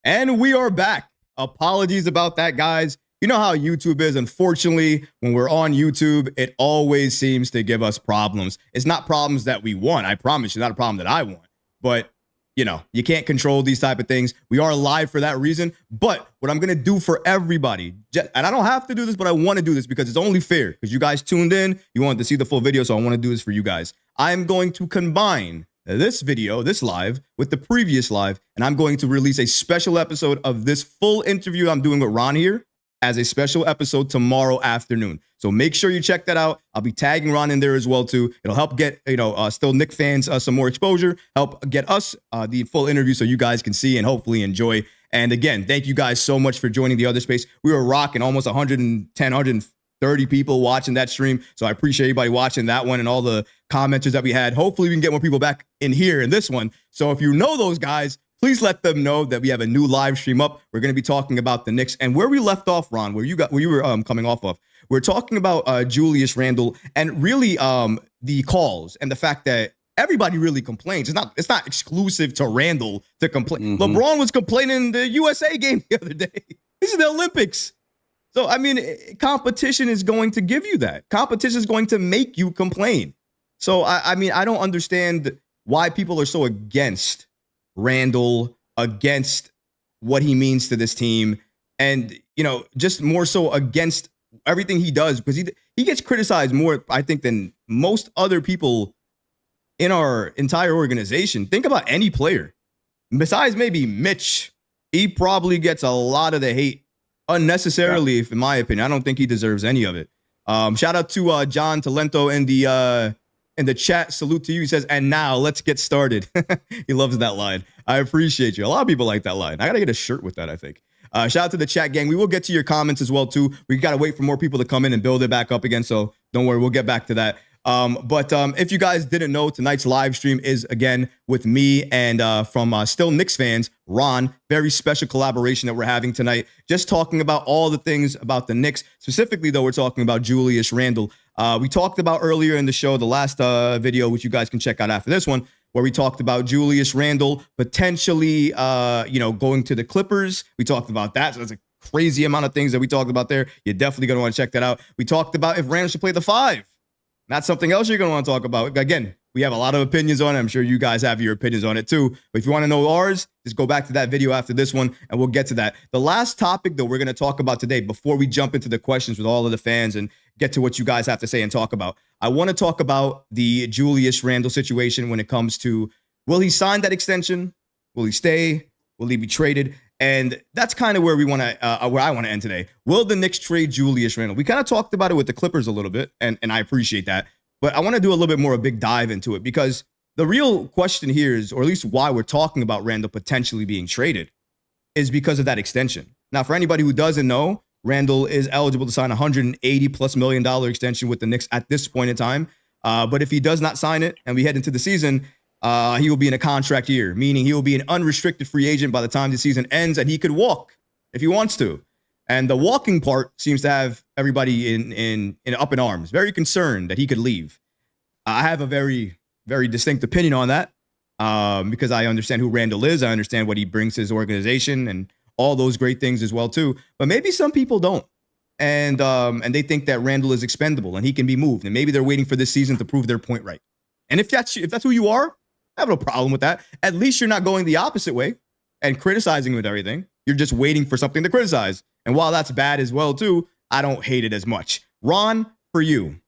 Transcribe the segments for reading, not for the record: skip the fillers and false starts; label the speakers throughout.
Speaker 1: And we are back. Apologies about that, guys. You know how YouTube is. Unfortunately, when we're on YouTube, it always seems to give us problems. It's not problems that we want. I promise you, not a problem that I want. But, you know, you can't control these type of things. We are live for that reason. But what I'm going to do for everybody, and I don't have to do this, but I want to do this because it's only fair. Because you guys tuned in, you wanted to see the full video, so I want to do this for you guys. I'm going to combine this video, this live, with the previous live, and I'm going to release a special episode of this full interview I'm doing with Ron here as a special episode tomorrow afternoon. So make sure you check that out. I'll be tagging Ron in there as well too. It'll help get still Knicks fans some more exposure, help get us the full interview so you guys can see and hopefully enjoy. And again, thank you guys so much for joining the other space. We were rocking almost 110, 130 people watching that stream. So I appreciate everybody watching that one and all the commenters that we had. Hopefully we can get more people back in here in this one. So if you know those guys, please let them know that we have a new live stream up. We're going to be talking about the Knicks and where we left off, Ron, where you were coming off of. We're talking about Julius Randle and really the calls and the fact that everybody really complains. It's not exclusive to Randle to complain. Mm-hmm. LeBron was complaining in the USA game the other day. This is the Olympics. So, I mean, competition is going to give you that. Competition is going to make you complain. So, I mean, I don't understand why people are so against Randle, against what he means to this team, and, you know, just more so against everything he does, because he gets criticized more, I think, than most other people in our entire organization. Think about any player. Besides maybe Mitch, he probably gets a lot of the hate unnecessarily, in my opinion. I don't think he deserves any of it. Shout out to John Talento in the chat. Salute to you. He says, and now let's get started. He loves that line. I appreciate you. A lot of people like that line. I got to get a shirt with that, I think. Shout out to the chat gang. We will get to your comments as well, too. We got to wait for more people to come in and build it back up again. So don't worry. We'll get back to that. But if you guys didn't know, tonight's live stream is, again, with me and from still Knicks fans, Ron. Very special collaboration that we're having tonight. Just talking about all the things about the Knicks. Specifically, though, we're talking about Julius Randle. We talked about earlier in the show, the last video, which you guys can check out after this one, where we talked about Julius Randle potentially, going to the Clippers. We talked about that. So that's a crazy amount of things that we talked about there. You're definitely going to want to check that out. We talked about if Randle should play the 5. That's something else you're going to want to talk about. Again, we have a lot of opinions on it. I'm sure you guys have your opinions on it too. But if you want to know ours, just go back to that video after this one and we'll get to that. The last topic that we're going to talk about today, before we jump into the questions with all of the fans and get to what you guys have to say and talk about, I want to talk about the Julius Randle situation when it comes to, will he sign that extension? Will he stay? Will he be traded? And that's kind of where we want to, where I want to end today. Will the Knicks trade Julius Randle? We kind of talked about it with the Clippers a little bit, and I appreciate that. But I want to do a little bit more of a big dive into it, because the real question here is, or at least why we're talking about Randle potentially being traded, is because of that extension. Now, for anybody who doesn't know, Randle is eligible to sign a $180+ million extension with the Knicks at this point in time. But if he does not sign it and we head into the season, he will be in a contract year, meaning he will be an unrestricted free agent by the time the season ends, and he could walk if he wants to. And the walking part seems to have everybody in up in arms, very concerned that he could leave. I have a very, very distinct opinion on that because I understand who Randle is. I understand what he brings to his organization and all those great things as well too. But maybe some people don't, and they think that Randle is expendable and he can be moved, and maybe they're waiting for this season to prove their point right. And if that's who you are, I have no problem with that. At least you're not going the opposite way and criticizing with everything. You're just waiting for something to criticize. And while that's bad as well, too, I don't hate it as much. Ron, for you,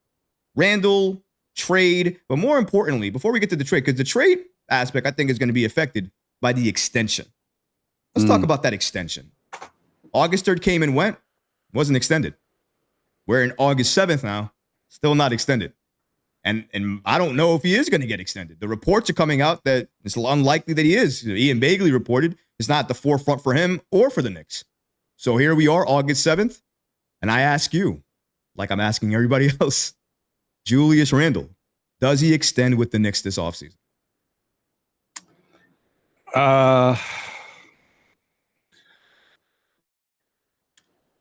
Speaker 1: Randle, trade, but more importantly, before we get to the trade, because the trade aspect, I think, is going to be affected by the extension. Let's talk about that extension. August 3rd came and went, wasn't extended. We're in August 7th now, still not extended. And I don't know if he is going to get extended. The reports are coming out that it's unlikely that he is. Ian Bagley reported it's not at the forefront for him or for the Knicks. So here we are, August 7th, and I ask you, like I'm asking everybody else, Julius Randle, does he extend with the Knicks this offseason?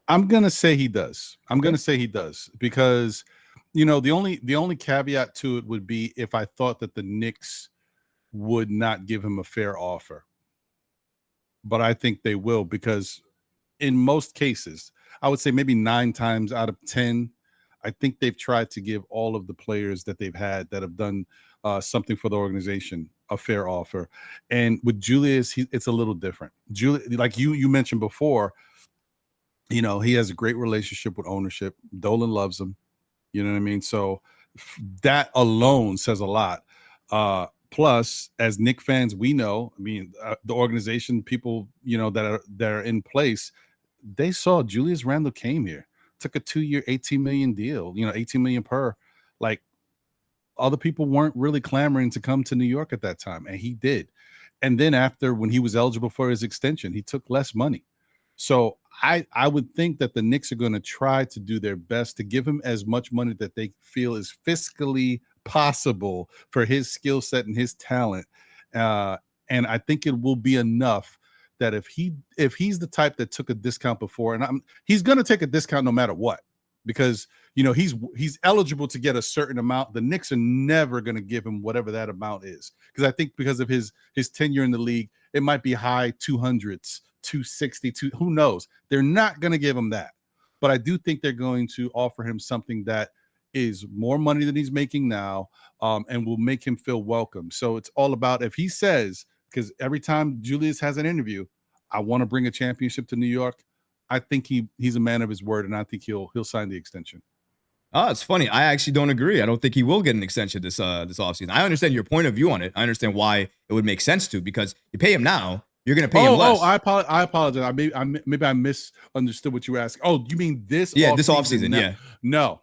Speaker 2: I'm going to say he does. I'm going to say he does because, you know, the only caveat to it would be if I thought that the Knicks would not give him a fair offer. but I think they will, because in most cases, I would say maybe 9 times out of 10, I think they've tried to give all of the players that they've had that have done something for the organization a fair offer. And with Julius, it's a little different. Like you mentioned before, he has a great relationship with ownership. Dolan loves him. You know what I mean? So that alone says a lot. Plus, as Knicks fans, we know, the organization, people, that are in place, they saw Julius Randle came here, took a 2-year, $18 million deal, $18 million per. Like, other people weren't really clamoring to come to New York at that time, and he did. And then after, when he was eligible for his extension, he took less money. So I would think that the Knicks are going to try to do their best to give him as much money that they feel is fiscally possible for his skill set and his talent. And I think it will be enough that if he's the type that took a discount before, and he's going to take a discount no matter what, because he's eligible to get a certain amount. The Knicks are never going to give him whatever that amount is, because I think because of his tenure in the league, it might be high 200s, 260, who knows. They're not going to give him that, but I do think they're going to offer him something that is more money than he's making now, and will make him feel welcome. So it's all about, if he says, because every time Julius has an interview, I want to bring a championship to New York, I think he's a man of his word, and I think he'll sign the extension.
Speaker 1: Oh, it's funny. I actually don't agree. I don't think he will get an extension this offseason. I understand your point of view on it. I understand why it would make sense to, because you pay him now, you're going to pay him less.
Speaker 2: I apologize. Maybe I misunderstood what you were asking. Oh, you mean this?
Speaker 1: Yeah, this offseason. Yeah.
Speaker 2: No.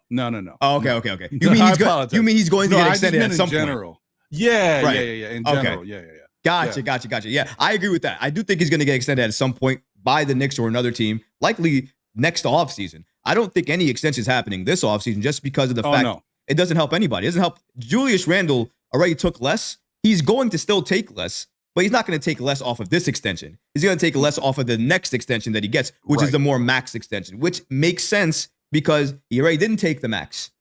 Speaker 1: Oh, okay. You mean he's going to get extended at some
Speaker 2: general.
Speaker 1: point?
Speaker 2: Yeah,
Speaker 1: right.
Speaker 2: Yeah. In general,
Speaker 1: okay.
Speaker 2: Yeah.
Speaker 1: Gotcha. Yeah, I agree with that. I do think he's going to get extended at some point by the Knicks or another team, likely next offseason. I don't think any extension is happening this offseason, just because of the fact it doesn't help anybody. It doesn't help. Julius Randle already took less. He's going to still take less, but he's not going to take less off of this extension. He's going to take less off of the next extension that he gets, which is the more max extension, which makes sense because he already didn't take the max.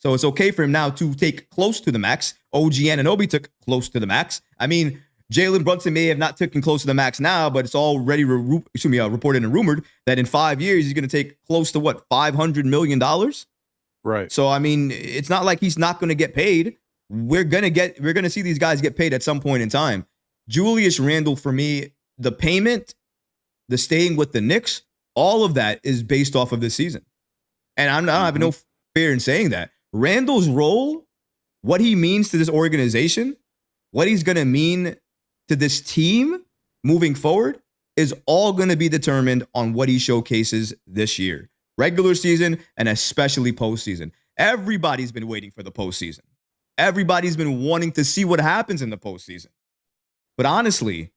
Speaker 1: So it's okay for him now to take close to the max. OG Anunoby took close to the max. I mean, Jalen Brunson may have not taken close to the max now, but it's already reported and rumored that in 5 years, he's going to take close to $500 million?
Speaker 2: Right.
Speaker 1: So, I mean, it's not like he's not going to get paid. We're going to see these guys get paid at some point in time. Julius Randle, for me, the payment, the staying with the Knicks, all of that is based off of this season. And I don't have no fear in saying that. Randle's role, what he means to this organization, what he's going to mean to this team moving forward, is all going to be determined on what he showcases this year. Regular season and especially postseason. Everybody's been waiting for the postseason. Everybody's been wanting to see what happens in the postseason. But honestly,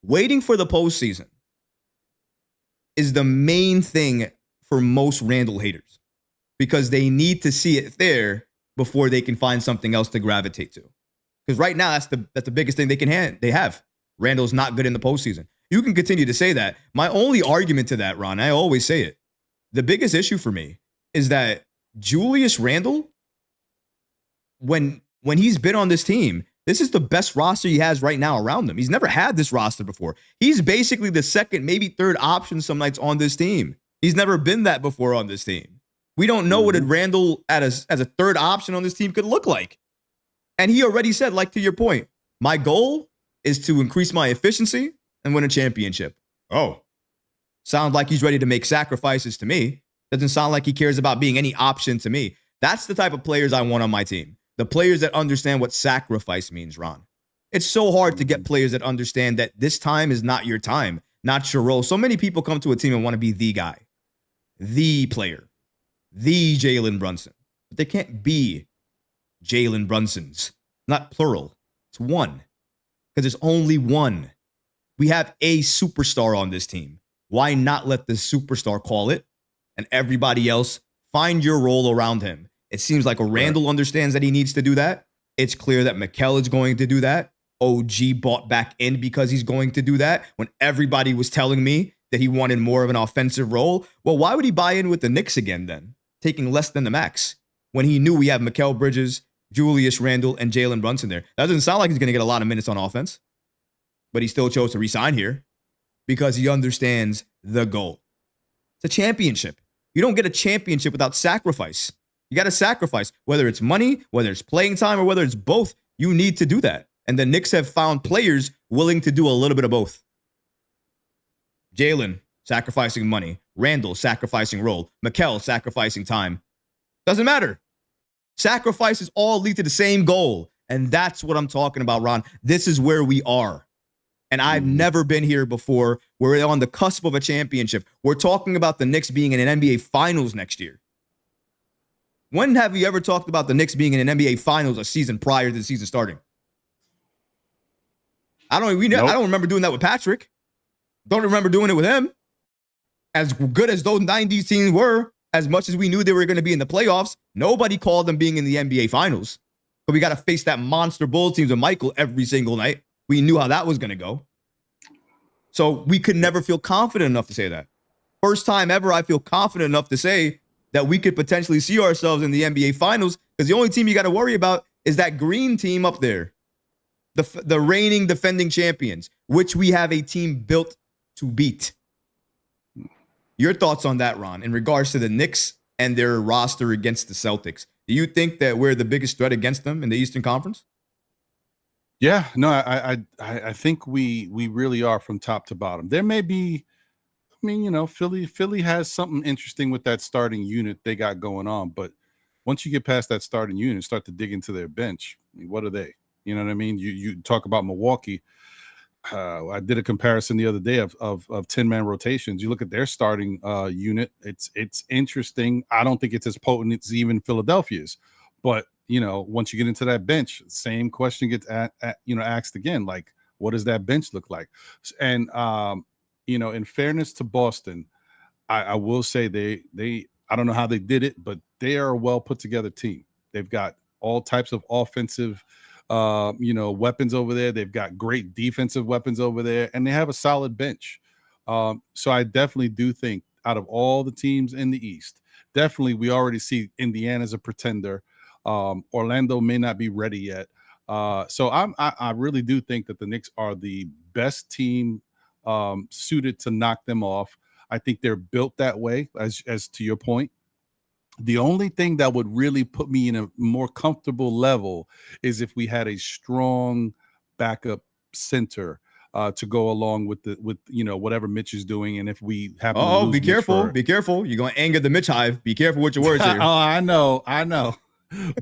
Speaker 1: waiting for the postseason is the main thing for most Randle haters, because they need to see it there before they can find something else to gravitate to. Because right now, that's the biggest thing they have. Randle's not good in the postseason. You can continue to say that. My only argument to that, Ron, I always say it, the biggest issue for me is that Julius Randle, when he's been on this team, this is the best roster he has right now around him. He's never had this roster before. He's basically the second, maybe third option some nights on this team. He's never been that before on this team. We don't know what a Randle as a third option on this team could look like. And he already said, like, to your point, my goal is to increase my efficiency and win a championship. Oh, sounds like he's ready to make sacrifices to me. Doesn't sound like he cares about being any option to me. That's the type of players I want on my team. The players that understand what sacrifice means, Ron. It's so hard to get players that understand that this time is not your time, not your role. So many people come to a team and want to be the guy, the player, the Jalen Brunson. But they can't be Jalen Brunsons. Not plural. It's one. Because there's only one. We have a superstar on this team. Why not let the superstar call it and everybody else find your role around him? It seems like Randle understands that he needs to do that. It's clear that Mikal is going to do that. OG bought back in because he's going to do that when everybody was telling me that he wanted more of an offensive role. Well, why would he buy in with the Knicks again then, taking less than the max, when he knew we have Mikal Bridges, Julius Randle, and Jalen Brunson there? That doesn't sound like he's going to get a lot of minutes on offense, but he still chose to resign here. because he understands the goal. It's a championship. You don't get a championship without sacrifice. You got to sacrifice, whether it's money, whether it's playing time, or whether it's both. You need to do that. And the Knicks have found players willing to do a little bit of both. Jaylen sacrificing money. Randle sacrificing role. Mikal sacrificing time. Doesn't matter. Sacrifices all lead to the same goal. And that's what I'm talking about, Ron. This is where we are. And I've never been here before. We're on the cusp of a championship. We're talking about the Knicks being in an NBA Finals next year. When have you ever talked about the Knicks being in an NBA Finals a season prior to the season starting? I don't remember doing that with Patrick. Don't remember doing it with him. As good as those 90s teams were, as much as we knew they were going to be in the playoffs, nobody called them being in the NBA Finals. But we got to face that monster Bulls teams with Michael every single night. We knew how that was going to go. So we could never feel confident enough to say that. First time ever I feel confident enough to say that we could potentially see ourselves in the NBA Finals, because the only team you got to worry about is that green team up there, the reigning defending champions, which we have a team built to beat. Your thoughts on that, Ron, in regards to the Knicks and their roster against the Celtics? Do you think that we're the biggest threat against them in the Eastern Conference?
Speaker 2: Yeah, no, I think we really are from top to bottom. There may be, I mean, you know, Philly has something interesting with that starting unit they got going on, but once you get past that starting unit, start to dig into their bench. I mean, what are they? You know what I mean? You talk about Milwaukee. I did a comparison the other day of 10-man rotations. You look at their starting unit. It's interesting. I don't think it's as potent as even Philadelphia's, but you know, once you get into that bench, same question gets asked again. Like, what does that bench look like? And you know, in fairness to Boston, I will say they I don't know how they did it, but they are a well put together team. They've got all types of offensive weapons over there. They've got great defensive weapons over there, and they have a solid bench. So I definitely do think out of all the teams in the East, definitely we already see Indiana's a pretender. Orlando may not be ready yet. So I really do think that the Knicks are the best team suited to knock them off. I think they're built that way, as to your point. The only thing that would really put me in a more comfortable level is if we had a strong backup center to go along with whatever Mitch is doing, and if we happen to lose
Speaker 1: be careful, be careful. You're going to anger the Mitch hive. Be careful with your words here.
Speaker 2: Oh, I know.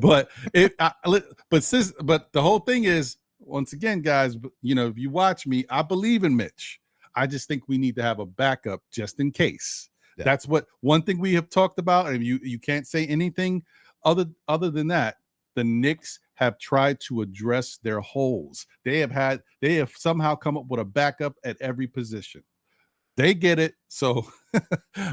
Speaker 2: But but the whole thing is, once again, guys, you know, if you watch me, I believe in Mitch. I just think we need to have a backup just in case. Yeah. That's what one thing we have talked about, and you can't say anything other than that. The Knicks have tried to address their holes. They have somehow come up with a backup at every position. They get it. So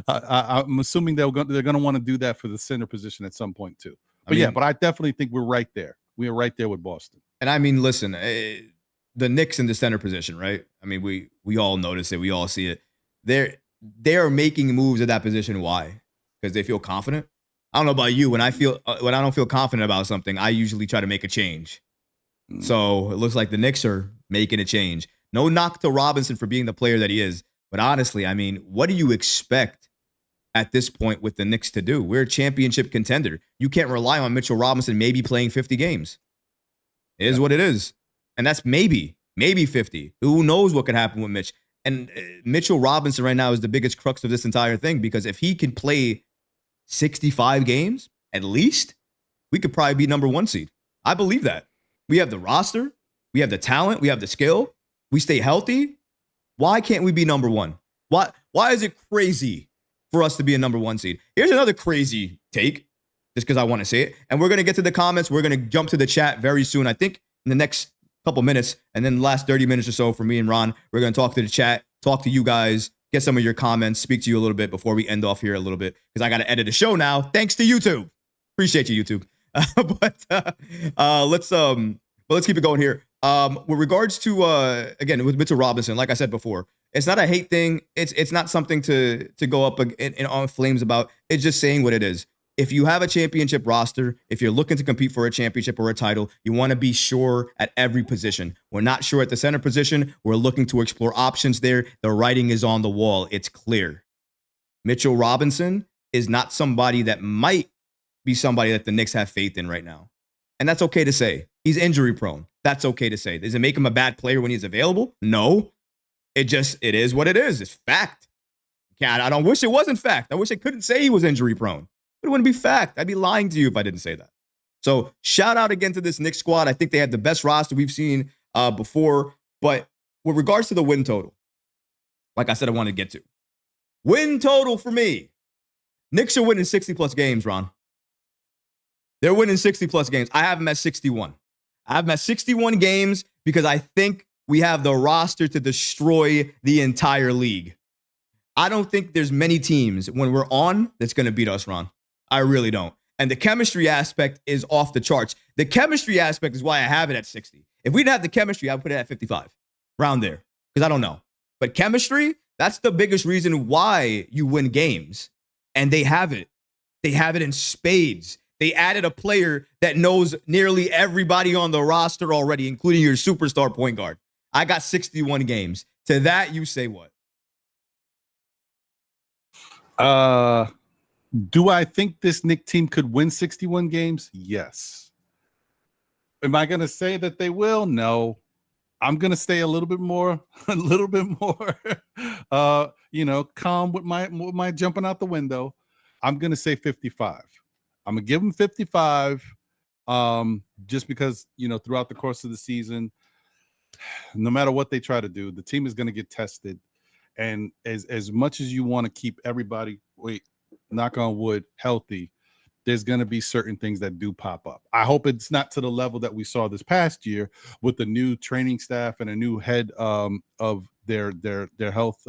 Speaker 2: I'm assuming they're going to want to do that for the center position at some point too. But but I definitely think we're right there. We are right there with Boston.
Speaker 1: And I mean, listen, the Knicks in the center position, right? I mean, we all notice it. We all see it. They are making moves at that position. Why? Because they feel confident. I don't know about you. When I don't feel confident about something, I usually try to make a change. So it looks like the Knicks are making a change. No knock to Robinson for being the player that he is. But honestly, I mean, what do you expect at this point with the Knicks to do? We're a championship contender. You can't rely on Mitchell Robinson maybe playing 50 games. It is what it is. And that's maybe 50. Who knows what could happen with Mitch? And Mitchell Robinson right now is the biggest crux of this entire thing, because if he can play 65 games at least, we could probably be number 1 seed. I believe that. We have the roster. We have the talent. We have the skill. We stay healthy. Why can't we be number 1? Why is it crazy for us to be a number 1 seed? Here's another crazy take, just because I want to say it. And we're going to get to the comments. We're going to jump to the chat very soon. I think in the next couple minutes, and then the last 30 minutes or so for me and Ron, we're going to talk to the chat, talk to you guys, get some of your comments, speak to you a little bit before we end off here a little bit, because I got to edit a show now. Thanks to YouTube. Appreciate you, YouTube. Let's keep it going here. With regards to again with Mitchell Robinson, like I said before, it's not a hate thing. It's not something to go up in on flames about. It's just saying what it is. if you have a championship roster, if you're looking to compete for a championship or a title, you want to be sure at every position. We're not sure at the center position. We're looking to explore options there. The writing is on the wall. It's clear. Mitchell Robinson is not somebody that might be somebody that the Knicks have faith in right now. And that's okay to say. He's injury prone. That's okay to say. Does it make him a bad player when he's available? No. It is what it is. It's fact. I don't wish it wasn't fact. I wish I couldn't say he was injury prone. But it wouldn't be fact. I'd be lying to you if I didn't say that. So shout out again to this Knicks squad. I think they have the best roster we've seen before. But with regards to the win total, like I said, I wanted to get to. Win total for me. Knicks are winning 60-plus games, Ron. They're winning 60-plus games. I have them at 61. I have them at 61 games because I think we have the roster to destroy the entire league. I don't think there's many teams when we're on that's going to beat us, Ron. I really don't. And the chemistry aspect is off the charts. The chemistry aspect is why I have it at 60. If we didn't have the chemistry, I'd put it at 55, around there, because I don't know. But chemistry, that's the biggest reason why you win games. And they have it. They have it in spades. They added a player that knows nearly everybody on the roster already, including your superstar point guard. I got 61 games. To that, you say what?
Speaker 2: Do I think this Knicks team could win 61 games? Yes. Am I going to say that they will? No. I'm going to stay a little bit more, calm with my jumping out the window. I'm going to say 55. I'm going to give them 55 just because, throughout the course of the season, no matter what they try to do, the team is going to get tested. And as much as you want to keep everybody, knock on wood, healthy, there's going to be certain things that do pop up. I hope it's not to the level that we saw this past year with the new training staff and a new head of their health,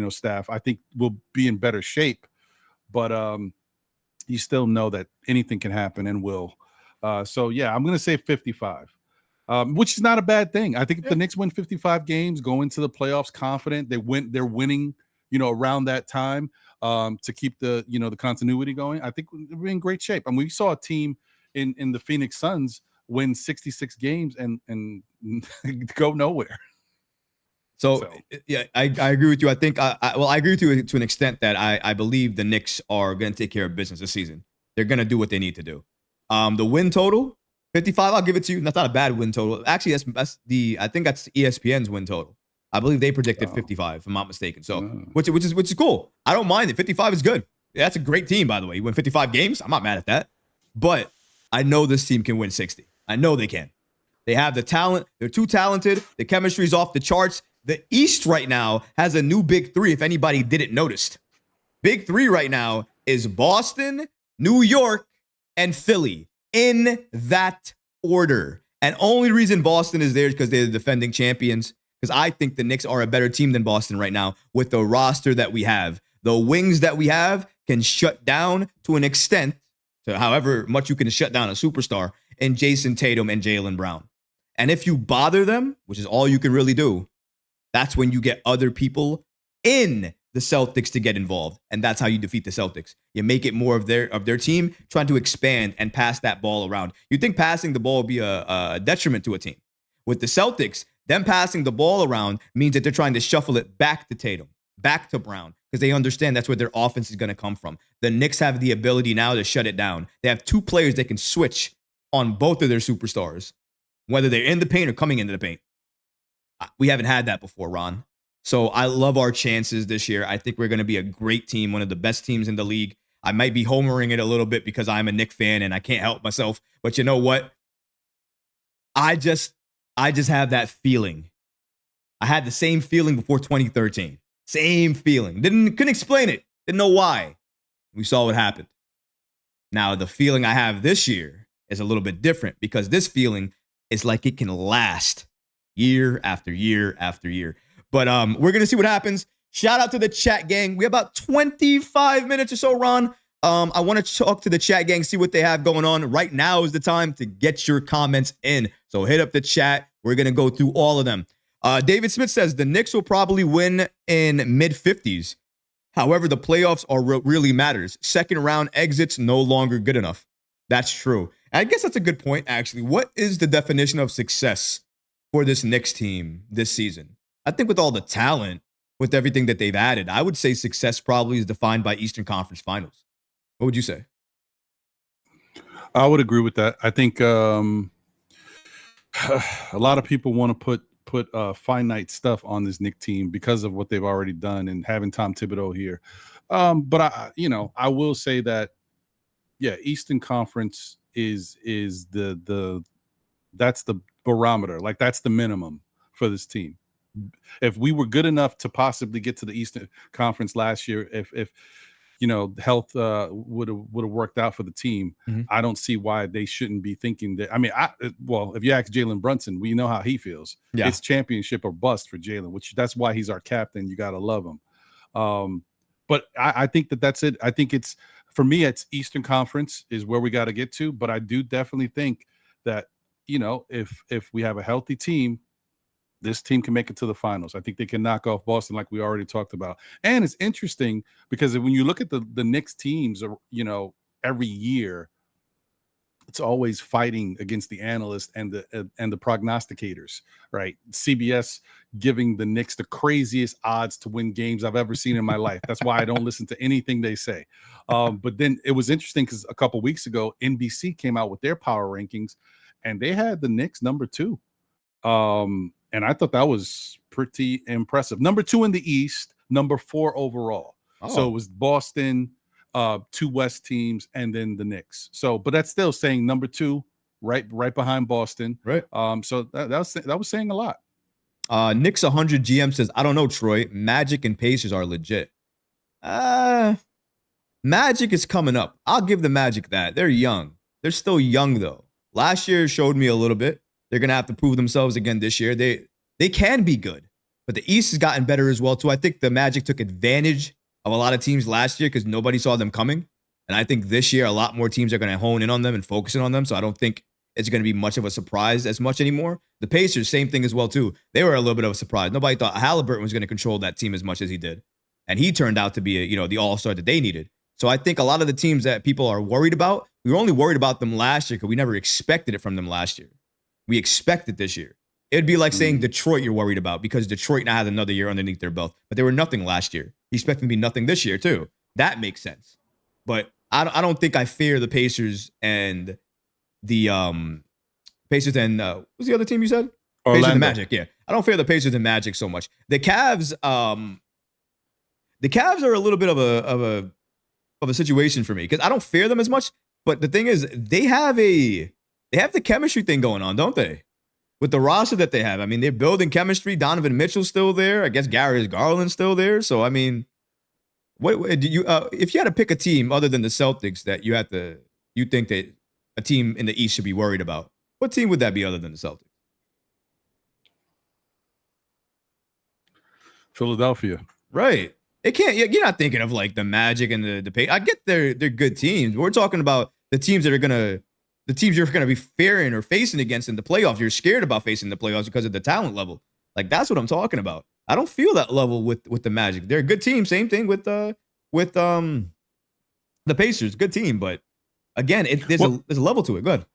Speaker 2: staff. I think we'll be in better shape, but you still know that anything can happen and will. So yeah, I'm going to say 55. Which is not a bad thing. I think if the Knicks win 55 games, go into the playoffs confident, they're winning, around that time to keep the continuity going. I think we're in great shape. And we saw a team in the Phoenix Suns win 66 games and go nowhere.
Speaker 1: So yeah, I agree with you. I think I agree with you to an extent that I believe the Knicks are going to take care of business this season. They're going to do what they need to do. The win total, 55, I'll give it to you. That's not a bad win total. Actually, I think that's ESPN's win total. I believe they predicted 55, if I'm not mistaken. So, which is cool. I don't mind it. 55 is good. Yeah, that's a great team, by the way. You win 55 games. I'm not mad at that. But I know this team can win 60. I know they can. They have the talent. They're too talented. The chemistry's off the charts. The East right now has a new big three, if anybody didn't notice. Big three right now is Boston, New York, and Philly. In that order. And only reason Boston is there is because they're the defending champions. Because I think the Knicks are a better team than Boston right now with the roster that we have. The wings that we have can shut down to an extent, to however much you can shut down a superstar, in Jason Tatum and Jaylen Brown. And if you bother them, which is all you can really do, that's when you get other people in the Celtics to get involved. And that's how you defeat the Celtics. You make it more of their team trying to expand and pass that ball around. You think passing the ball would be a detriment to a team. With the Celtics, them passing the ball around means that they're trying to shuffle it back to Tatum, back to Brown, because they understand that's where their offense is going to come from. The Knicks have the ability now to shut it down. They have two players that can switch on both of their superstars, whether they're in the paint or coming into the paint. We haven't had that before, Ron. So I love our chances this year. I think we're going to be a great team, one of the best teams in the league. I might be homering it a little bit because I'm a Knicks fan and I can't help myself. But you know what? I just have that feeling. I had the same feeling before 2013. Same feeling. Couldn't explain it. Didn't know why. We saw what happened. Now, the feeling I have this year is a little bit different because this feeling is like it can last year after year after year. But we're going to see what happens. Shout out to the chat gang. We have about 25 minutes or so, Ron. I want to talk to the chat gang, see what they have going on. Right now is the time to get your comments in. So hit up the chat. We're going to go through all of them. David Smith says the Knicks will probably win in mid-50s. However, the playoffs are what really matters. Second round exits no longer good enough. That's true. I guess that's a good point, actually. What is the definition of success for this Knicks team this season? I think with all the talent, with everything that they've added, I would say success probably is defined by Eastern Conference Finals. What would you say?
Speaker 2: I would agree with that. I think a lot of people want to put finite stuff on this Knicks team because of what they've already done and having Tom Thibodeau here. But I will say that, yeah, Eastern Conference is that's the barometer. Like, that's the minimum for this team. If we were good enough to possibly get to the Eastern Conference last year, if health would have worked out for the team, I don't see why they shouldn't be thinking that. I mean, if you ask Jalen Brunson, we know how he feels. Yeah. It's championship or bust for Jalen, which that's why he's our captain. You got to love him. But I think that's it. I think for me, it's Eastern Conference is where we got to get to. But I do definitely think that, if we have a healthy team, this team can make it to the finals. I think they can knock off Boston like we already talked about. And it's interesting because when you look at the Knicks teams, every year, it's always fighting against the analysts and the prognosticators, right? CBS giving the Knicks the craziest odds to win games I've ever seen in my life. That's why I don't listen to anything they say. But then it was interesting because a couple weeks ago, NBC came out with their power rankings, and they had the Knicks number 2. And I thought that was pretty impressive. Number 2 in the East, number 4 overall. Oh. So it was Boston, 2 West teams, and then the Knicks. So, but that's still saying number 2, right behind Boston.
Speaker 1: Right.
Speaker 2: So that was saying a lot.
Speaker 1: Knicks 100 GM says, I don't know, Troy. Magic and Pacers are legit. Magic is coming up. I'll give the Magic that. They're young. They're still young, though. Last year showed me a little bit. They're going to have to prove themselves again this year. They can be good, but the East has gotten better as well, too. I think the Magic took advantage of a lot of teams last year because nobody saw them coming. And I think this year, a lot more teams are going to hone in on them and focus in on them. So I don't think it's going to be much of a surprise as much anymore. The Pacers, same thing as well, too. They were a little bit of a surprise. Nobody thought Halliburton was going to control that team as much as he did. And he turned out to be the all-star that they needed. So I think a lot of the teams that people are worried about, we were only worried about them last year because we never expected it from them last year. We expect it this year. It'd be like saying Detroit you're worried about because Detroit now has another year underneath their belt. But they were nothing last year. You expect them to be nothing this year, too. That makes sense. But I don't think I fear the Pacers and the Pacers and what's the other team you said?
Speaker 2: Orlando.
Speaker 1: Pacers and Magic, yeah. I don't fear the Pacers and Magic so much. The Cavs are a little bit of a situation for me because I don't fear them as much. But the thing is, they have the chemistry thing going on, don't they? With the roster that they have. I mean, they're building chemistry. Donovan Mitchell's still there. I guess Darius Garland's still there. So, I mean, what do you if you had to pick a team other than the Celtics that you think that a team in the East should be worried about, what team would that be other than the Celtics?
Speaker 2: Philadelphia.
Speaker 1: Right. It can't. You're not thinking of like the Magic and the I get they're good teams. We're talking about the teams that are the teams you're going to be fearing or facing against in the playoffs. You're scared about facing the playoffs because of the talent level. Like, that's what I'm talking about. I don't feel that level with the Magic. They're a good team. Same thing with the Pacers. Good team, but again, there's a level to it. Go ahead.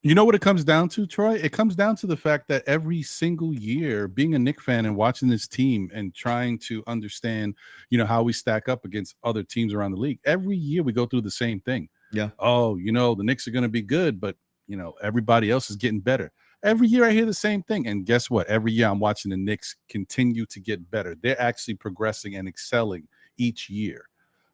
Speaker 2: You know what it comes down to, Troy? It comes down to the fact that every single year, being a Knicks fan and watching this team and trying to understand, how we stack up against other teams around the league, every year we go through the same thing.
Speaker 1: Yeah.
Speaker 2: Oh, the Knicks are going to be good, but, everybody else is getting better. Every year I hear the same thing. And guess what? Every year I'm watching the Knicks continue to get better. They're actually progressing and excelling each year.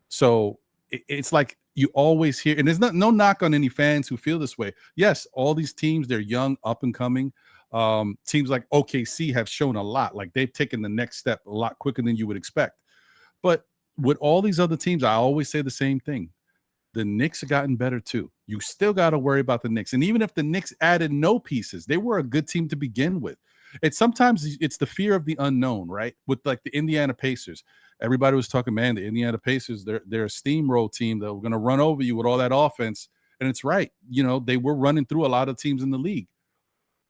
Speaker 2: So it's like you always hear, and there's no knock on any fans who feel this way. Yes, all these teams, they're young, up and coming. Teams like OKC have shown a lot. Like, they've taken the next step a lot quicker than you would expect. But with all these other teams, I always say the same thing. The Knicks have gotten better too. You still got to worry about the Knicks. And even if the Knicks added no pieces, they were a good team to begin with. Sometimes it's the fear of the unknown, right? With like the Indiana Pacers. Everybody was talking, man, the Indiana Pacers, they're a steamroll team that were going to run over you with all that offense. And it's right. They were running through a lot of teams in the league.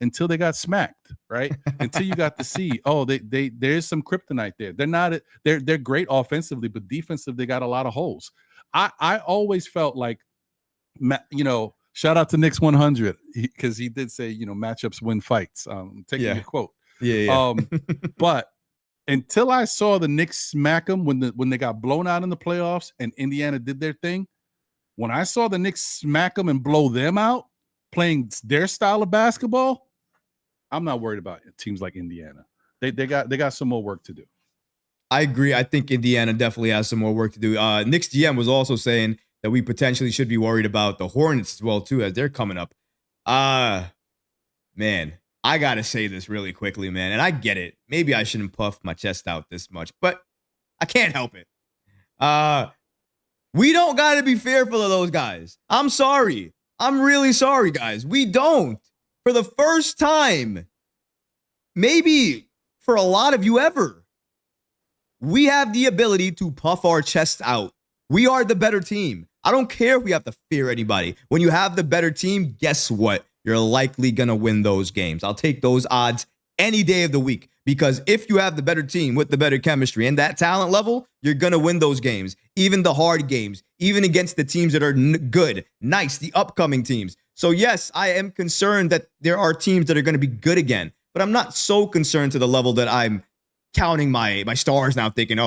Speaker 2: until they got smacked, right? Until you got to see, there's some kryptonite there. They're great offensively, but defensive, they got a lot of holes. I always felt like, shout out to Knicks 100 because he did say, matchups win fights. Taking a quote.
Speaker 1: Yeah.
Speaker 2: But until I saw the Knicks smack them when they got blown out in the playoffs and Indiana did their thing, when I saw the Knicks smack them and blow them out playing their style of basketball, I'm not worried about teams like Indiana. They got some more work to do.
Speaker 1: I agree. I think Indiana definitely has some more work to do. Knicks GM was also saying that we potentially should be worried about the Hornets as well, too, as they're coming up. Man, I got to say this really quickly, man. And I get it. Maybe I shouldn't puff my chest out this much, but I can't help it. We don't got to be fearful of those guys. I'm sorry. I'm really sorry, guys. We don't. For the first time, maybe for a lot of you ever, we have the ability to puff our chests out. We are the better team. I don't care if we have to fear anybody. When you have the better team, guess what? You're likely going to win those games. I'll take those odds any day of the week because if you have the better team with the better chemistry and that talent level, you're going to win those games, even the hard games, even against the teams that are good, nice, the upcoming teams. So yes, I am concerned that there are teams that are going to be good again, but I'm not so concerned to the level that I'm counting my stars now thinking,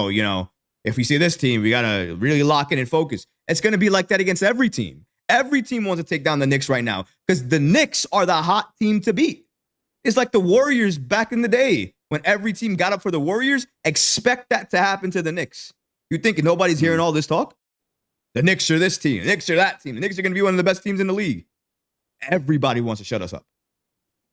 Speaker 1: if we see this team, we got to really lock in and focus. It's going to be like that against every team. Every team wants to take down the Knicks right now because the Knicks are the hot team to beat. It's like the Warriors back in the day when every team got up for the Warriors. Expect that to happen to the Knicks. You think nobody's hearing all this talk? The Knicks are this team. The Knicks are that team. The Knicks are going to be one of the best teams in the league. Everybody wants to shut us up.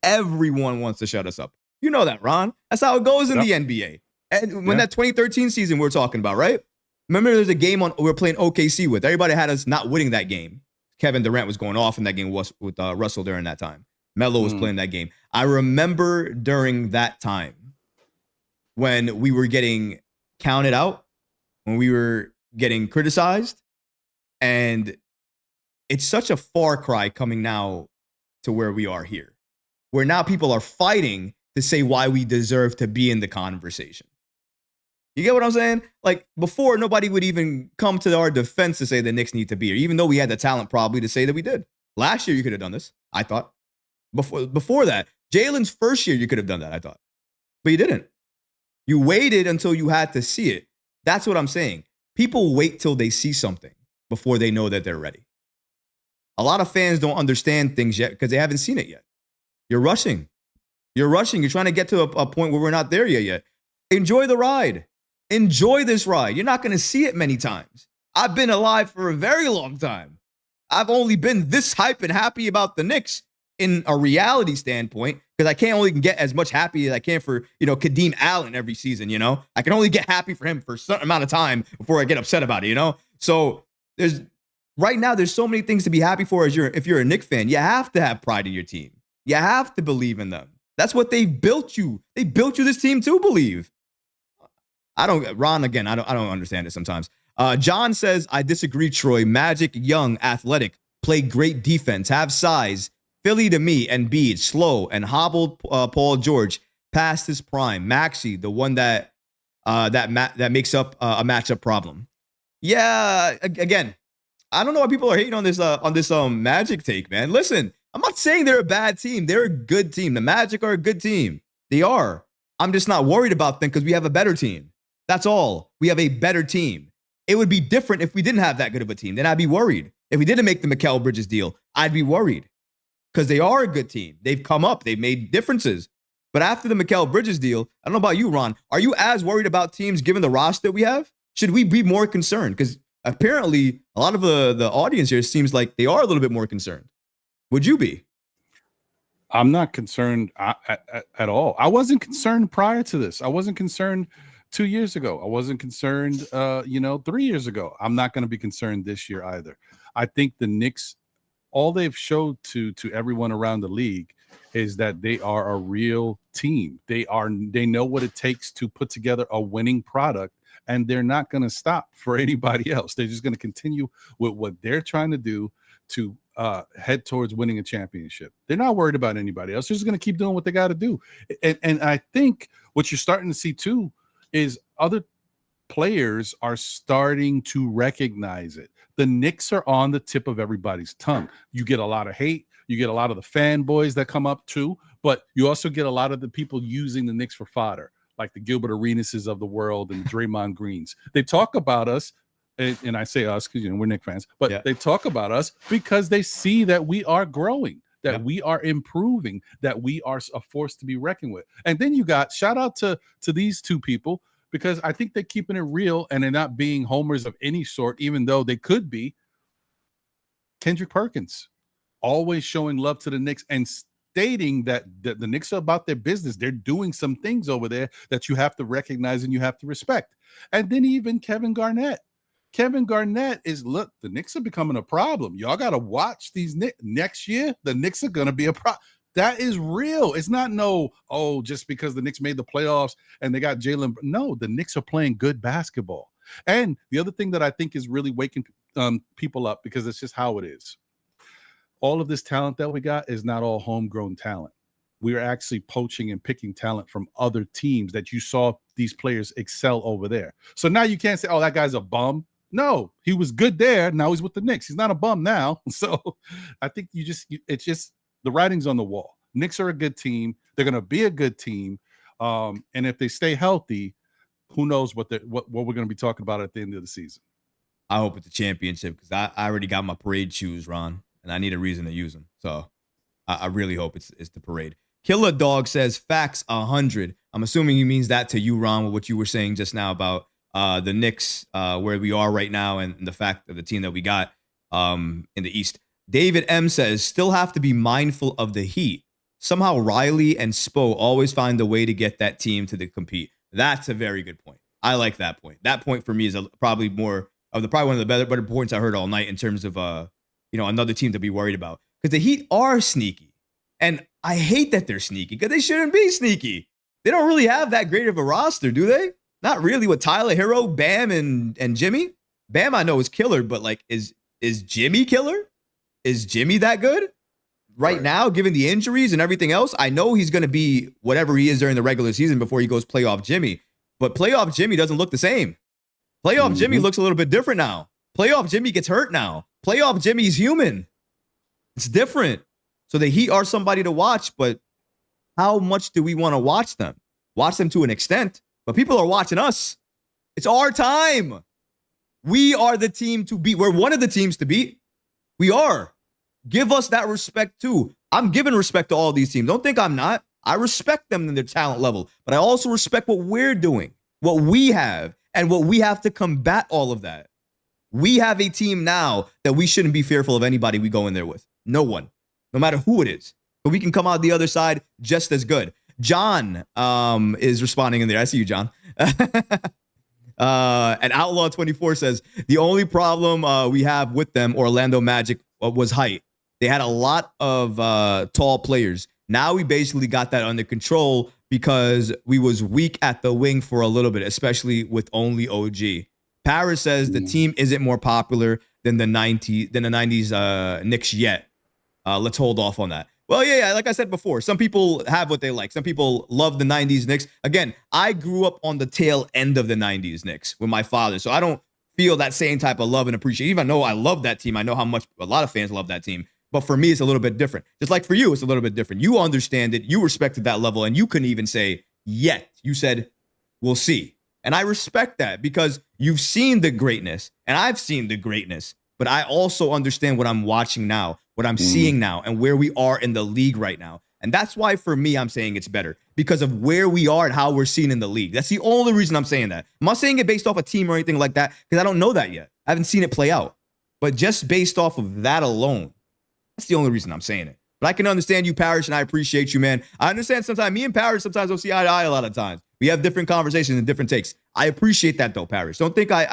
Speaker 1: Everyone wants to shut us up. You know that, Ron. That's how it goes in the NBA. And when that 2013 season we're talking about, right? Remember there's a game we were playing OKC with. Everybody had us not winning that game. Kevin Durant was going off in that game with Russell during that time. Melo was playing that game. I remember during that time when we were getting counted out, when we were getting criticized, and it's such a far cry coming now to where we are here, where now people are fighting to say why we deserve to be in the conversation. You get what I'm saying? Like before, nobody would even come to our defense to say the Knicks need to be here, even though we had the talent probably to say that we did. Last year, you could have done this, I thought. Before that, Jaylen's first year, you could have done that, I thought. But you didn't. You waited until you had to see it. That's what I'm saying. People wait till they see something before they know that they're ready. A lot of fans don't understand things yet because they haven't seen it yet. You're rushing. You're trying to get to a point where we're not there yet. Enjoy the ride. Enjoy this ride. You're not going to see it many times. I've been alive for a very long time. I've only been this hype and happy about the Knicks in a reality standpoint because I can't only get as much happy as I can for, Kadeem Allen every season, I can only get happy for him for a certain amount of time before I get upset about it, So right now there's so many things to be happy for if you're a Knicks fan. You have to have pride in your team. You have to believe in them. That's what they built you. They built you this team to believe. Ron, again, I don't understand it sometimes. John says, I disagree, Troy. Magic, young, athletic, play great defense, have size. Philly to me, Embiid, slow and hobbled Paul George past his prime. Maxey, the one that makes up a matchup problem. Yeah, again, I don't know why people are hating on this Magic take, man. Listen, I'm not saying they're a bad team. They're a good team. The Magic are a good team. They are. I'm just not worried about them because we have a better team. That's all. We have a better team. It would be different if we didn't have that good of a team. Then I'd be worried. If we didn't make the Mikal Bridges deal, I'd be worried because they are a good team. They've come up. They've made differences. But after the Mikal Bridges deal, I don't know about you, Ron. Are you as worried about teams given the roster we have? Should we be more concerned? Because apparently a lot of the audience here seems like they are a little bit more concerned. Would you be?
Speaker 2: I'm not concerned at all. I wasn't concerned prior to this. I wasn't concerned 2 years ago. I wasn't concerned, 3 years ago. I'm not going to be concerned this year either. I think the Knicks, all they've showed to everyone around the league is that they are a real team. They know what it takes to put together a winning product, and they're not going to stop for anybody else. They're just going to continue with what they're trying to do to head towards winning a championship. They're not worried about anybody else. They're just going to keep doing what they got to do. And I think what you're starting to see too is other players are starting to recognize it. The Knicks are on the tip of everybody's tongue. You get a lot of hate. You get a lot of the fanboys that come up too, but you also get a lot of the people using the Knicks for fodder, like the Gilbert Arenases of the world and the Draymond Greens. They talk about us, and I say us because we're Knicks fans, but they talk about us because they see that we are growing, that we are improving, that we are a force to be reckoned with. And then you got shout out to these two people, because I think they're keeping it real and they're not being homers of any sort, even though they could be. Kendrick Perkins, always showing love to the Knicks and stating that the Knicks are about their business. They're doing some things over there that you have to recognize and you have to respect. And then even Kevin Garnett. Kevin Garnett is, look, the Knicks are becoming a problem. Y'all got to watch these next year. The Knicks are going to be a problem. That is real. It's not just because the Knicks made the playoffs and they got Jaylen. No, the Knicks are playing good basketball. And the other thing that I think is really waking people up, because it's just how it is. All of this talent that we got is not all homegrown talent. We are actually poaching and picking talent from other teams that you saw these players excel over there. So now you can't say, oh, that guy's a bum. No, he was good there. Now he's with the Knicks. He's not a bum now. So I think it's just the writing's on the wall. Knicks are a good team. They're going to be a good team. And if they stay healthy, who knows what we're going to be talking about at the end of the season.
Speaker 1: I hope it's a championship, because I already got my parade shoes, Ron, and I need a reason to use them. So I really hope it's the parade. Killer Dog says facts 100. I'm assuming he means that to you, Ron, with what you were saying just now about the Knicks, where we are right now, and the fact of the team that we got in the East. David M says, still have to be mindful of the Heat. Somehow Riley and Spo always find a way to get that team to compete. That's a very good point. I like that point. That point for me is probably one of the better points I heard all night in terms of another team to be worried about, because the Heat are sneaky, and I hate that they're sneaky, because they shouldn't be sneaky. They don't really have that great of a roster, do they? Not really, with Tyler Hero, Bam, and Jimmy. Bam, I know, is killer, but like, is Jimmy killer? Is Jimmy that good right now, given the injuries and everything else? I know he's going to be whatever he is during the regular season before he goes playoff Jimmy, but playoff Jimmy doesn't look the same. Playoff Jimmy looks a little bit different now. Playoff Jimmy gets hurt now. Playoff Jimmy's human. It's different. So the Heat are somebody to watch, but how much do we want to watch them? Watch them to an extent, but people are watching us. It's our time. We are the team to beat. We're one of the teams to beat. We are. Give us that respect too. I'm giving respect to all these teams. Don't think I'm not. I respect them in their talent level, but I also respect what we're doing, what we have, and what we have to combat all of that. We have a team now that we shouldn't be fearful of anybody we go in there with. No one, no matter who it is. But we can come out the other side just as good. John is responding in there. I see you, John. And Outlaw 24 says, the only problem we have with them, Orlando Magic, was height. They had a lot of tall players. Now we basically got that under control because we was weak at the wing for a little bit, especially with only OG. Paris says the team isn't more popular than the 90s Knicks yet. Let's hold off on that. Well, yeah, like I said before, some people have what they like. Some people love the 90s Knicks. Again, I grew up on the tail end of the 90s Knicks with my father, so I don't feel that same type of love and appreciation. Even though I love that team, I know how much a lot of fans love that team. But for me, it's a little bit different. Just like for you, it's a little bit different. You understand it. You respected that level, and you couldn't even say yet. You said, we'll see. And I respect that because you've seen the greatness, and I've seen the greatness. But I also understand what I'm watching now, what I'm seeing now, and where we are in the league right now. And that's why, for me, I'm saying it's better because of where we are and how we're seen in the league. That's the only reason I'm saying that. I'm not saying it based off a team or anything like that because I don't know that yet. I haven't seen it play out. But just based off of that alone, that's the only reason I'm saying it. But I can understand you, Parrish, and I appreciate you, man. I understand sometimes me and Parrish sometimes don't see eye to eye a lot of times. We have different conversations and different takes. I appreciate that, though, Parrish. Don't think I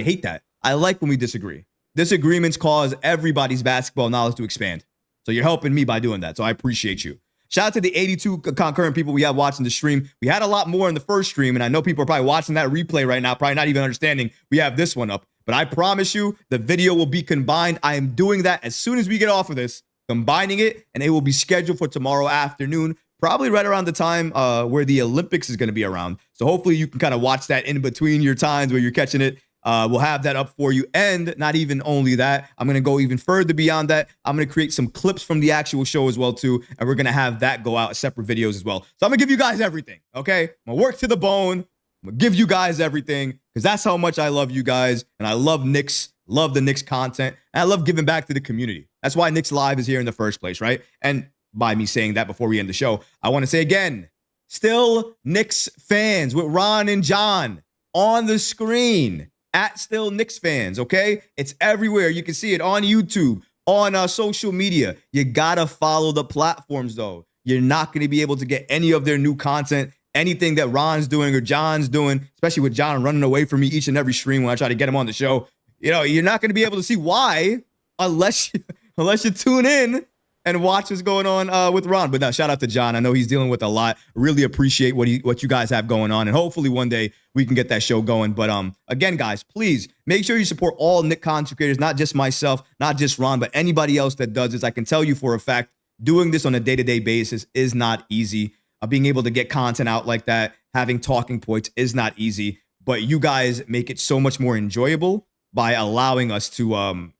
Speaker 1: hate that. I like when we disagree. Disagreements cause everybody's basketball knowledge to expand. So you're helping me by doing that. So I appreciate you. Shout out to the 82 concurrent people we have watching the stream. We had a lot more in the first stream, and I know people are probably watching that replay right now, probably not even understanding we have this one up. But I promise you, the video will be combined. I am doing that as soon as we get off of this, combining it, and it will be scheduled for tomorrow afternoon, probably right around the time where the Olympics is going to be around. So hopefully you can kind of watch that in between your times where you're catching it. We'll have that up for you. And not even only that, I'm going to go even further beyond that. I'm going to create some clips from the actual show as well, too. And we're going to have that go out as separate videos as well. So I'm going to give you guys everything, okay? I'm going to work to the bone. I'm going to give you guys everything because that's how much I love you guys. And I love Knicks, love the Knicks content. And I love giving back to the community. That's why Knicks Live is here in the first place, right? And by me saying that before we end the show, I want to say again, still Knicks fans with Ron and John on the screen. At Still Knicks Fans, okay? It's everywhere. You can see it on YouTube, on social media. You gotta follow the platforms, though. You're not going to be able to get any of their new content, anything that Ron's doing or John's doing, especially with John running away from me each and every stream when I try to get him on the show. You know, you're not going to be able to see why unless you tune in and watch what's going on with Ron. But now, shout out to John. I know he's dealing with a lot. Really appreciate what you guys have going on. And hopefully one day we can get that show going. But again, guys, please make sure you support all Knicks content creators, not just myself, not just Ron, but anybody else that does this. I can tell you for a fact, doing this on a day-to-day basis is not easy. Being able to get content out like that, having talking points is not easy. But you guys make it so much more enjoyable by allowing us to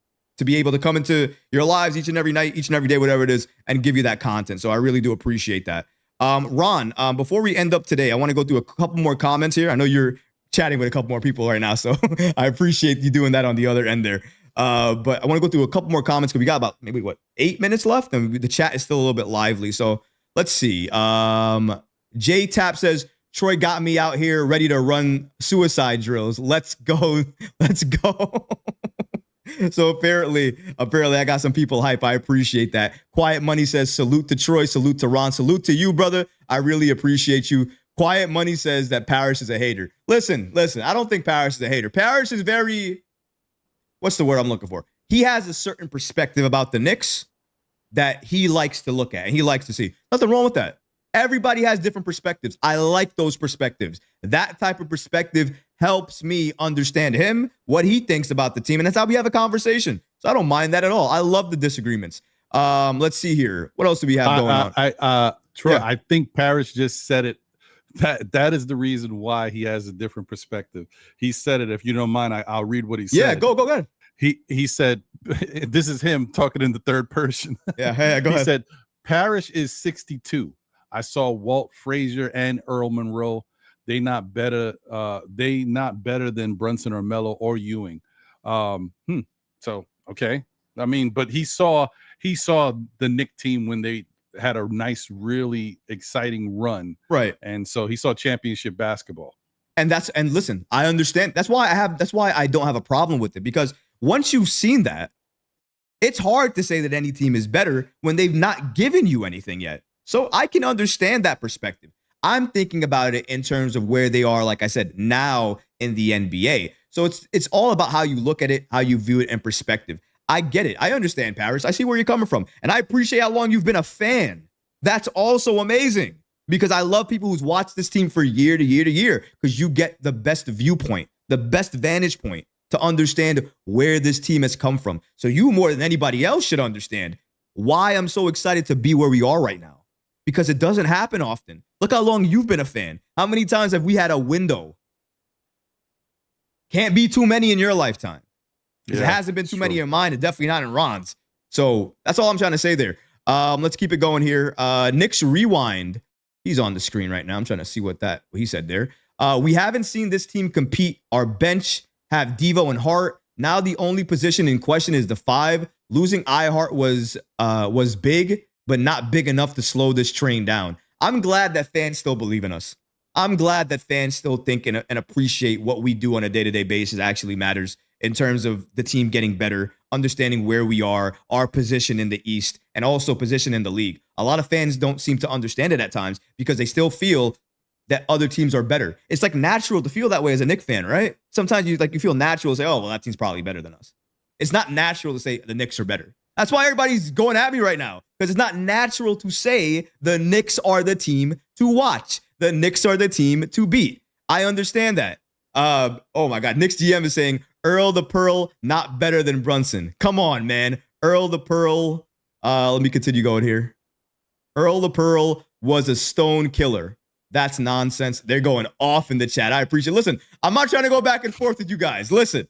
Speaker 1: be able to come into your lives each and every night, each and every day, whatever it is, and give you that content. So I really do appreciate that. Ron, before we end up today, I want to go through a couple more comments here. I know you're chatting with a couple more people right now, so I appreciate you doing that on the other end there. But I want to go through a couple more comments because we got about maybe 8 minutes left, and the chat is still a little bit lively. So let's see. J Tap says, Troy got me out here ready to run suicide drills. Let's go. Let's go. So apparently I got some people hype. I appreciate that. Quiet Money says, salute to Troy, salute to Ron, salute to you, brother. I really appreciate you. Quiet Money says that Parrish is a hater. Listen, I don't think Parrish is a hater. Parrish is very, what's the word I'm looking for? He has a certain perspective about the Knicks that he likes to look at and he likes to see. Nothing wrong with that. Everybody has different perspectives. I like those perspectives. That type of perspective helps me understand him, what he thinks about the team, and that's how we have a conversation. So I don't mind that at all. I love the disagreements. Let's see here. What else do we have going on?
Speaker 2: Troy, yeah. I think Parrish just said it. That is the reason why he has a different perspective. He said it. If you don't mind, I'll read what he said.
Speaker 1: Yeah, go ahead.
Speaker 2: He said, this is him talking in the third person.
Speaker 1: Yeah, hey, go ahead.
Speaker 2: He said, Parrish is 62. I saw Walt Frazier and Earl Monroe. They not better than Brunson or Melo or Ewing. So okay. I mean, but he saw the Knicks team when they had a nice, really exciting run.
Speaker 1: Right.
Speaker 2: And so he saw championship basketball.
Speaker 1: And listen, I understand. That's why I don't have a problem with it, because once you've seen that, it's hard to say that any team is better when they've not given you anything yet. So I can understand that perspective. I'm thinking about it in terms of where they are, like I said, now in the NBA. So it's all about how you look at it, how you view it in perspective. I get it. I understand, Paris. I see where you're coming from. And I appreciate how long you've been a fan. That's also amazing, because I love people who's watched this team for year to year to year, because you get the best viewpoint, the best vantage point to understand where this team has come from. So you, more than anybody else, should understand why I'm so excited to be where we are right now. Because it doesn't happen often. Look how long you've been a fan. How many times have we had a window? Can't be too many in your lifetime. Because it hasn't been too many in mine, and definitely not in Ron's. So that's all I'm trying to say there. Let's keep it going here. Knicks Rewind. He's on the screen right now. I'm trying to see what he said there. We haven't seen this team compete. Our bench have Devo and Hart. Now the only position in question is the 5. Losing iHeart was big, but not big enough to slow this train down. I'm glad that fans still believe in us. I'm glad that fans still think and appreciate what we do on a day-to-day basis actually matters in terms of the team getting better, understanding where we are, our position in the East, and also position in the league. A lot of fans don't seem to understand it at times because they still feel that other teams are better. It's like natural to feel that way as a Knicks fan, right? Sometimes you feel natural to say, oh, well, that team's probably better than us. It's not natural to say the Knicks are better. That's why everybody's going at me right now, because it's not natural to say the Knicks are the team to watch. The Knicks are the team to beat. I understand that. Oh my God. Knicks GM is saying Earl the Pearl not better than Brunson. Come on, man. Earl the Pearl. Let me continue going here. Earl the Pearl was a stone killer. That's nonsense. They're going off in the chat. I appreciate it. Listen, I'm not trying to go back and forth with you guys. Listen,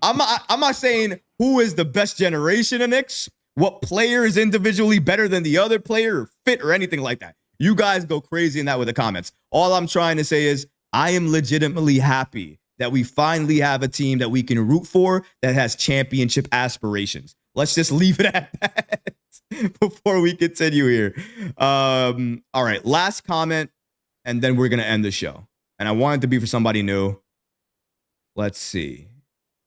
Speaker 1: I'm not saying who is the best generation of Knicks, what player is individually better than the other player or fit or anything like that. You guys go crazy in that with the comments. All I'm trying to say is I am legitimately happy that we finally have a team that we can root for that has championship aspirations. Let's just leave it at that before we continue here. All right, last comment, and then we're going to end the show. And I want it to be for somebody new. Let's see.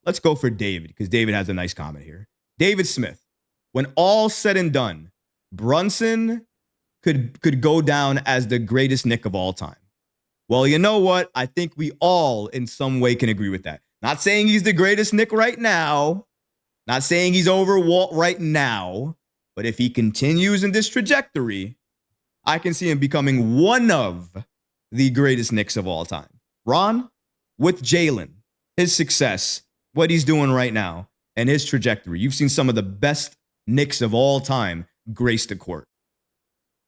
Speaker 1: Let's go for David, because David has a nice comment here. David Smith, when all said and done, Brunson could go down as the greatest Knick of all time. Well, you know what? I think we all in some way can agree with that. Not saying he's the greatest Knick right now. Not saying he's over Walt right now. But if he continues in this trajectory, I can see him becoming one of the greatest Knicks of all time. Ron, with Jaylen, his success, what he's doing right now, and his trajectory, you've seen some of the best Knicks of all time grace the court.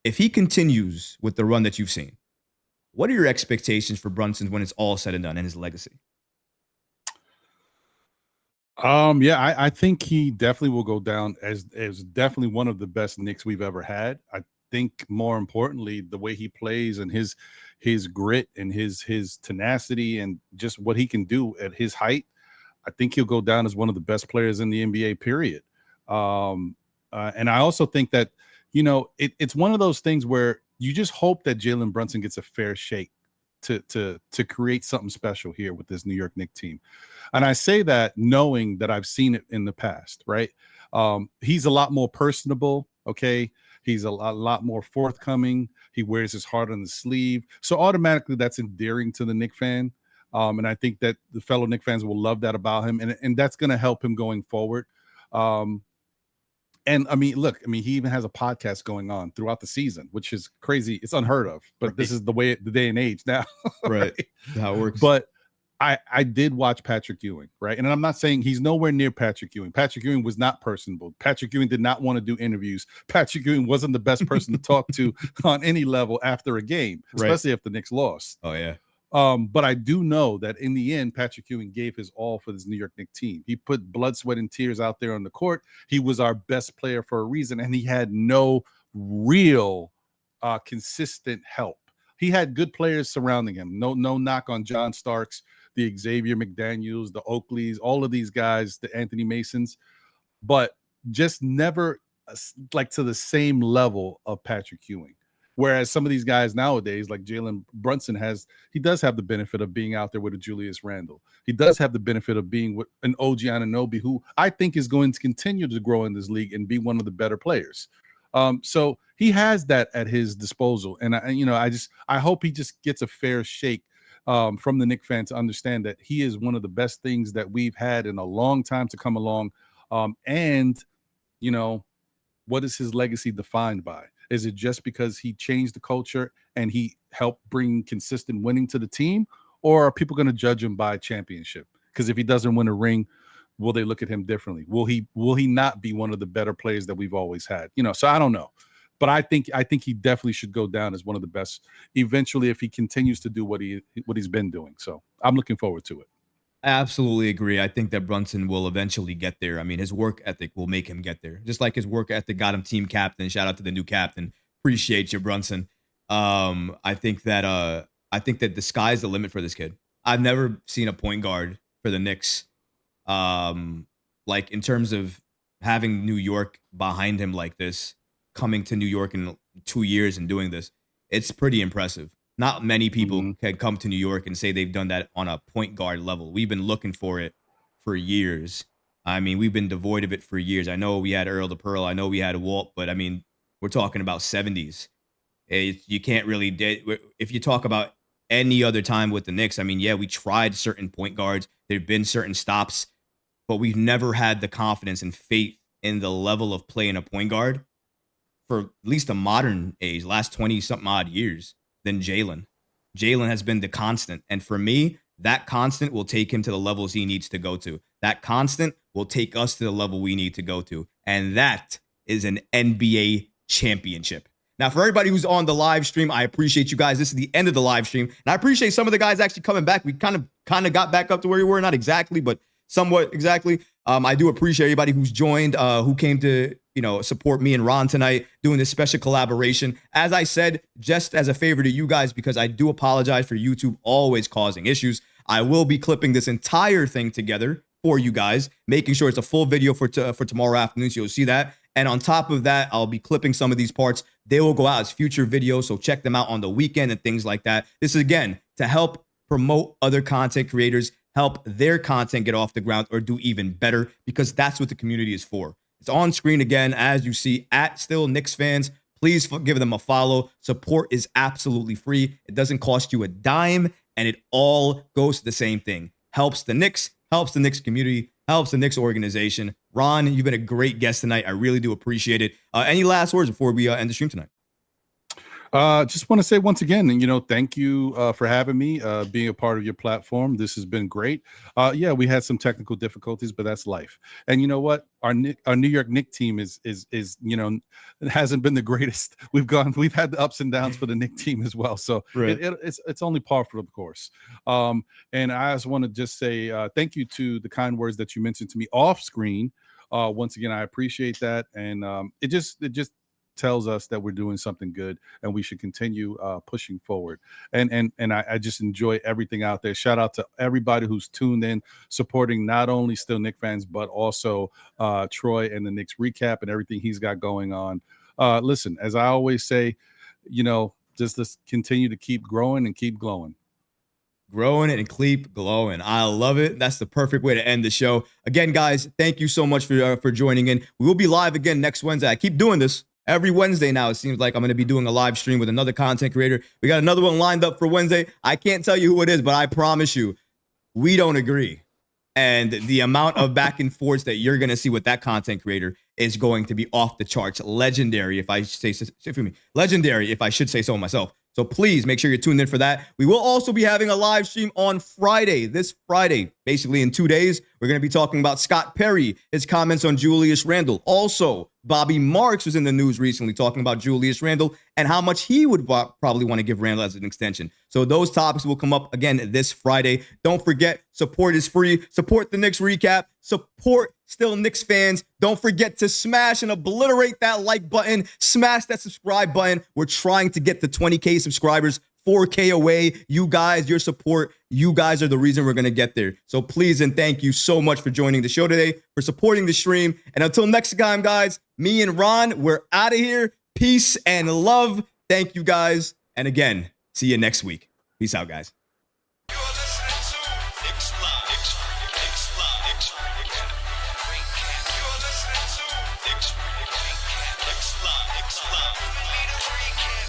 Speaker 1: If he continues with the run that you've seen, what are your expectations for Brunson when it's all said and done and his legacy?
Speaker 2: I think he definitely will go down as definitely one of the best Knicks we've ever had. I think more importantly, the way he plays and his grit and his tenacity and just what he can do at his height, I think he'll go down as one of the best players in the NBA, period. And I also think that, it's one of those things where you just hope that Jalen Brunson gets a fair shake to create something special here with this New York Knicks team. And I say that knowing that I've seen it in the past, right? He's a lot more personable, okay? He's a lot more forthcoming. He wears his heart on the sleeve. So automatically that's endearing to the Knicks fan. And I think that the fellow Knicks fans will love that about him. And that's going to help him going forward. And I mean, look, he even has a podcast going on throughout the season, which is crazy. It's unheard of, but right. This is the day and age now.
Speaker 1: Right. How it works.
Speaker 2: But I did watch Patrick Ewing, right? And I'm not saying he's nowhere near Patrick Ewing. Patrick Ewing was not personable. Patrick Ewing did not want to do interviews. Patrick Ewing wasn't the best person to talk to on any level after a game, especially if the Knicks lost.
Speaker 1: Oh, yeah.
Speaker 2: But I do know that in the end, Patrick Ewing gave his all for this New York Knicks team. He put blood, sweat, and tears out there on the court. He was our best player for a reason, and he had no real consistent help. He had good players surrounding him. No knock on John Starks, the Xavier McDaniels, the Oakleys, all of these guys, the Anthony Masons, but just never like to the same level of Patrick Ewing. Whereas some of these guys nowadays, like Jalen Brunson he does have the benefit of being out there with a Julius Randle. He does have the benefit of being with an OG Anunoby, who I think is going to continue to grow in this league and be one of the better players. So he has that at his disposal. And I hope he just gets a fair shake from the Knicks fan to understand that he is one of the best things that we've had in a long time to come along. What is his legacy defined by? Is it just because he changed the culture and he helped bring consistent winning to the team? Or are people going to judge him by championship? Because if he doesn't win a ring, will they look at him differently? Will he not be one of the better players that we've always had? So I don't know. But I think he definitely should go down as one of the best eventually if he continues to do what he's been doing. So I'm looking forward to it.
Speaker 1: I absolutely agree. I think that Brunson will eventually get there. I mean, his work ethic will make him get there. Just like his work ethic got him team captain. Shout out to the new captain. Appreciate you, Brunson. I think that the sky's the limit for this kid. I've never seen a point guard for the Knicks, like in terms of having New York behind him like this, coming to New York in 2 years and doing this. It's pretty impressive. Not many people can come to New York and say they've done that on a point guard level. We've been looking for it for years. I mean, we've been devoid of it for years. I know we had Earl the Pearl. I know we had Walt, but I mean, we're talking about 70s. You can't really, if you talk about any other time with the Knicks, I mean, yeah, we tried certain point guards. There've been certain stops, but we've never had the confidence and faith in the level of play in a point guard for at least a modern age, last 20 something odd years, than Jalen. Jalen has been the constant. And for me, that constant will take him to the levels he needs to go to. That constant will take us to the level we need to go to. And that is an NBA championship. Now, for everybody who's on the live stream, I appreciate you guys. This is the end of the live stream. And I appreciate some of the guys actually coming back. We kind of got back up to where we were. Not exactly, but somewhat exactly. I do appreciate everybody who's joined, who came to, support me and Ron tonight doing this special collaboration. As I said, just as a favor to you guys, because I do apologize for YouTube always causing issues, I will be clipping this entire thing together for you guys, making sure it's a full video for tomorrow afternoon, so you'll see that. And on top of that, I'll be clipping some of these parts. They will go out as future videos, so check them out on the weekend and things like that. This is, again, to help promote other content creators, help their content get off the ground or do even better, because that's what the community is for. It's on screen again, as you see, at Still Knicks Fans. Please give them a follow. Support is absolutely free. It doesn't cost you a dime, and it all goes to the same thing. Helps the Knicks community, helps the Knicks organization. Ron, you've been a great guest tonight. I really do appreciate it. Any last words before we end the stream tonight?
Speaker 2: Just want to say once again, thank you for having me, being a part of your platform. This has been great. Yeah, we had some technical difficulties, but that's life. And you know what? Our New York Knicks team is it hasn't been the greatest. We've had the ups and downs for the Knicks team as well. So
Speaker 1: right.
Speaker 2: it's only par for the course. And I just want to just say thank you to the kind words that you mentioned to me off screen. Once again, I appreciate that, and it just tells us that we're doing something good and we should continue pushing forward. And I just enjoy everything out there. Shout out to everybody who's tuned in, supporting not only Still Knicks fans, but also Troy and the Knicks Recap and everything he's got going on. Listen, as I always say, just let's continue to keep growing and keep glowing.
Speaker 1: Growing and keep glowing. I love it. That's the perfect way to end the show. Again, guys, thank you so much for joining in. We will be live again next Wednesday. I keep doing this. Every Wednesday now, it seems like I'm going to be doing a live stream with another content creator. We got another one lined up for Wednesday. I can't tell you who it is, but I promise you, we don't agree. And the amount of back and forth that you're going to see with that content creator is going to be off the charts. Legendary, if I should say so myself. So please make sure you're tuned in for that. We will also be having a live stream on Friday, this Friday, basically in 2 days. We're going to be talking about Scott Perry, his comments on Julius Randle. Also, Bobby Marks was in the news recently talking about Julius Randle and how much he would probably want to give Randle as an extension. So those topics will come up again this Friday. Don't forget, support is free. Support the Knicks Recap. Support Still Knicks fans. Don't forget to smash and obliterate that like button. Smash that subscribe button. We're trying to get to 20K subscribers, 4K away. You guys, your support, you guys are the reason we're going to get there. So please and thank you so much for joining the show today, for supporting the stream. And until next time, guys, me and Ron, we're out of here. Peace and love. Thank you, guys. And again, see you next week. Peace out, guys.